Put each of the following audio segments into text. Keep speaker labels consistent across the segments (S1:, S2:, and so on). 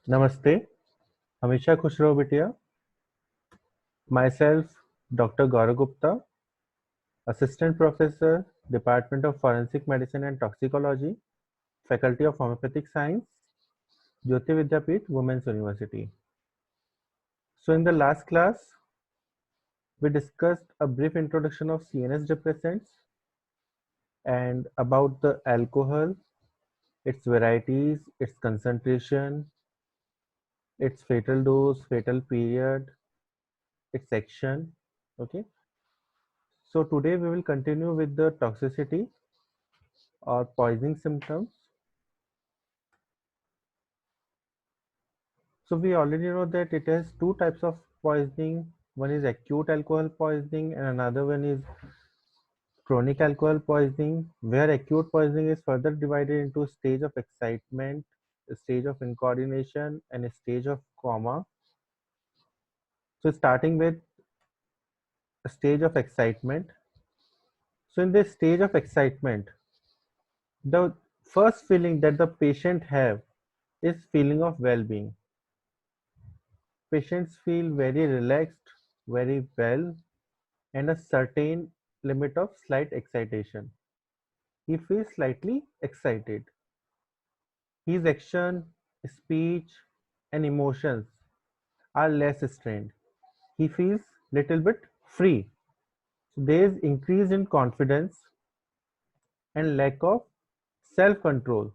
S1: नमस्ते, हमेशा खुश रहो बिटिया। Myself, Dr. Gaurav Gupta, Assistant Professor, Department of Forensic Medicine and Toxicology, Faculty of Homeopathic Science, Jyoti Vidyapeeth, Women's University. So in the last class, we discussed a brief introduction of CNS depressants and about the alcohol, its varieties, its concentration, its fatal dose, fatal period, its action. Okay. So today we will continue with the toxicity or poisoning symptoms. So we already know that it has two types of poisoning. One is acute alcohol poisoning and another one is chronic alcohol poisoning, where acute poisoning is further divided into stage of excitement, a stage of incoordination, and a stage of coma. So starting with a stage of excitement. So in this stage of excitement, the first feeling that the patient have is feeling of well-being. Patients feel very relaxed, very well, and a certain limit of slight excitation. He feels slightly excited. His action, speech, and emotions are less strained. He feels little bit free. So there is increase in confidence and lack of self-control,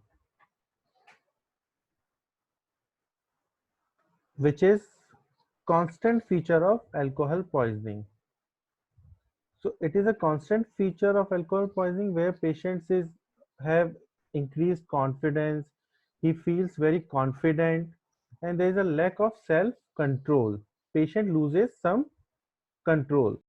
S1: which is constant feature of alcohol poisoning. So it is a constant feature of alcohol poisoning where patients is have increased confidence. He feels very confident, and there is a lack of self control. Patient loses some control.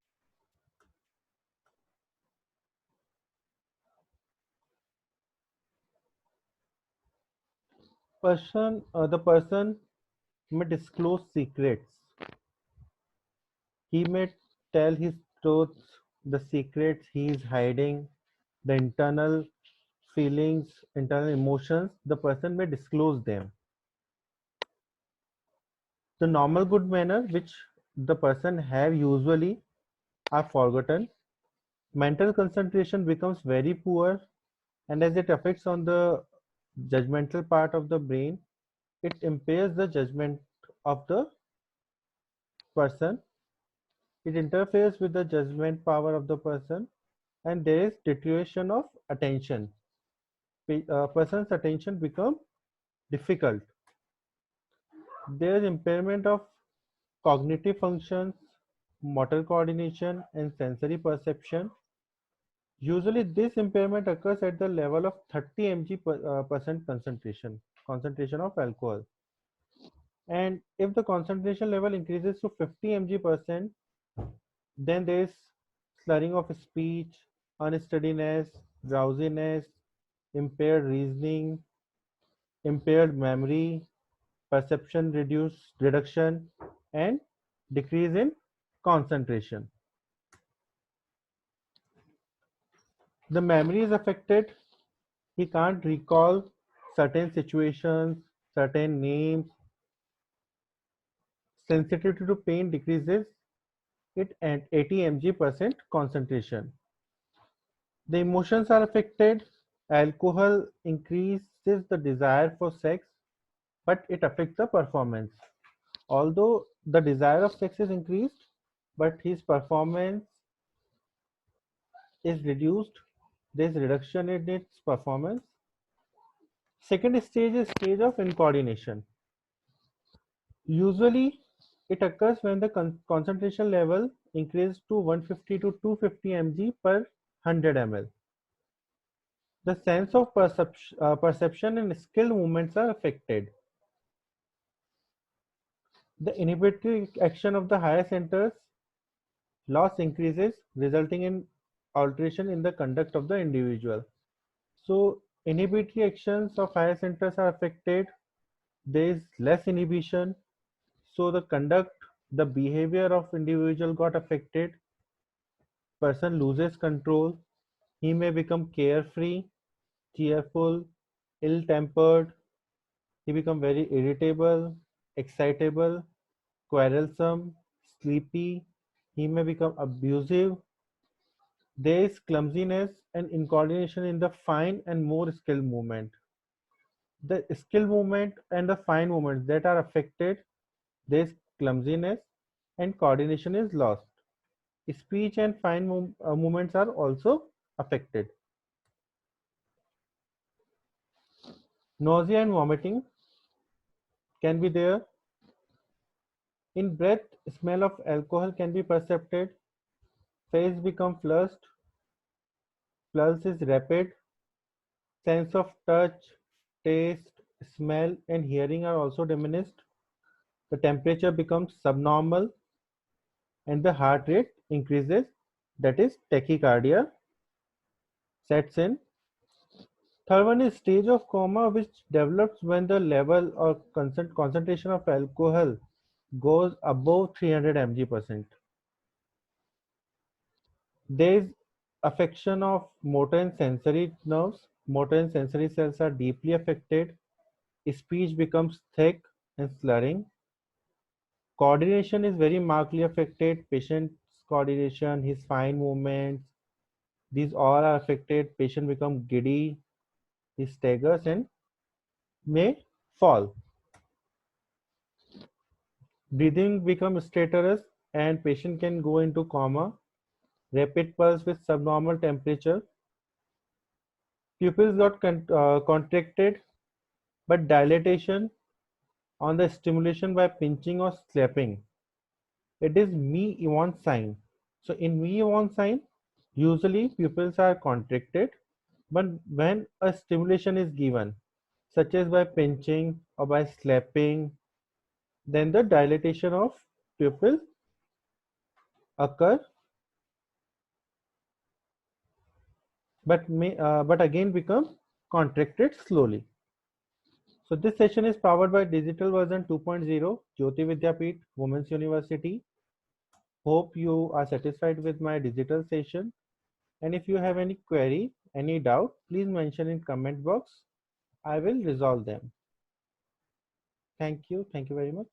S1: The person may disclose secrets. He may tell his truths, the secrets he is hiding, the internal feelings, internal emotions. The person may disclose them. The normal good manner which the person have usually are forgotten. Mental concentration becomes very poor, and as it affects on the judgmental part of the brain, it impairs the judgment of the person. It interferes with the judgment power of the person, and there is deterioration of attention. A person's attention become difficult. There is impairment of cognitive functions, motor coordination, and sensory perception. Usually, this impairment occurs at the level of 30 mg percent concentration of alcohol. And if the concentration level increases to 50 mg percent, then there is slurring of speech, unsteadiness, drowsiness, impaired reasoning, impaired memory, reduction, and decrease in concentration. The memory is affected. He can't recall certain situations, certain names. Sensitivity to pain decreases it at 80 mg percent concentration. The emotions are affected. Alcohol increases the desire for sex, but it affects the performance. Although the desire of sex is increased, but his performance is reduced. There is reduction in its performance. Second stage is stage of incoordination. Usually, it occurs when the concentration level increases to 150 to 250 mg per 100 ml. The sense of perception and skill movements are affected. The inhibitory action of the higher centers loss increases, resulting in alteration in the conduct of the individual. So, inhibitory actions of higher centers are affected. There is less inhibition, so the conduct, the behavior of individual got affected. Person loses control. He may become carefree, cheerful, ill-tempered, He become very irritable, excitable, quarrelsome, sleepy. He may become abusive. There is clumsiness and incoordination in the fine and more skilled movement. The skill movement and the fine movements that are affected, there is clumsiness and coordination is lost. Speech and fine movements are also affected. Nausea and vomiting can be there. In breath, smell of alcohol can be perceived. Face become flushed. Pulse is rapid. Sense of touch, taste, smell, and hearing are also diminished. The temperature becomes subnormal and the heart rate increases. That is tachycardia sets in. Third one is stage of coma, which develops when the level or concentration of alcohol goes above 300 mg%. There is affection of motor and sensory nerves. Motor and sensory cells are deeply affected. Speech becomes thick and slurring. Coordination is very markedly affected. Patient's coordination, his fine movements, these all are affected. Patient become giddy, he staggers and may fall. Breathing becomes stertorous and patient can go into coma. Rapid pulse with subnormal temperature. Pupils got contracted, but dilatation on the stimulation by pinching or slapping. It is Me-Evans sign. So in Me-Evans sign, usually pupils are contracted, but when a stimulation is given, such as by pinching or by slapping, then the dilatation of pupil occur, but again become contracted slowly. So this session is powered by digital version 2.0, Jyoti Vidyapeeth, Women's University. Hope you are satisfied with my digital session. And if you have any query, any doubt, please mention in comment box. I will resolve them. Thank you. Thank you very much.